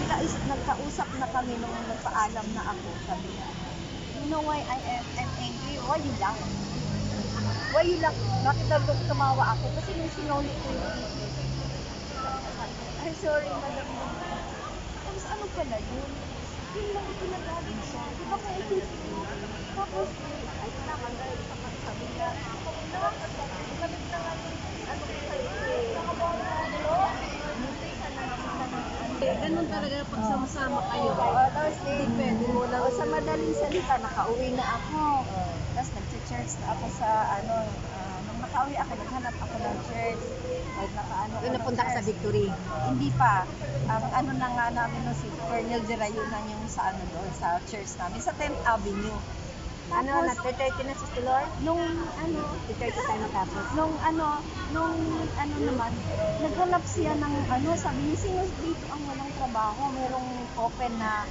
nagkausap na kami nung nagpaalam na ako, sabi niya, you know why I'm angry? Why you laugh? Why you laugh? Bakit daw tumawa ako? Kasi nung sinuli ko yung business. I'm sorry, madam. Tapos ano pala yun? Yun lang itinagalit siya. Di ba kaya ito? Tapos, ay naman, sabi niya, balik na nga yung ano ko sa'yo Ganun talaga pag sama-sama kayo. Tapos depende mo lang. Sa madaling salita, nakauwi na ako. Tapos nag-church na ako sa nung nakauwi ako, naghanap ako ng church. Doon napunta ka sa Victory. Hindi pa. Ang na nga namin no, si Colonel de Rayunan yung sa doon, sa church namin, sa 10th Avenue. Na-30 na sa Lord? Nung 30 tayo matapos. nung naman, naghanap siya ng sabi niya, sino dito ang walang trabaho, merong open na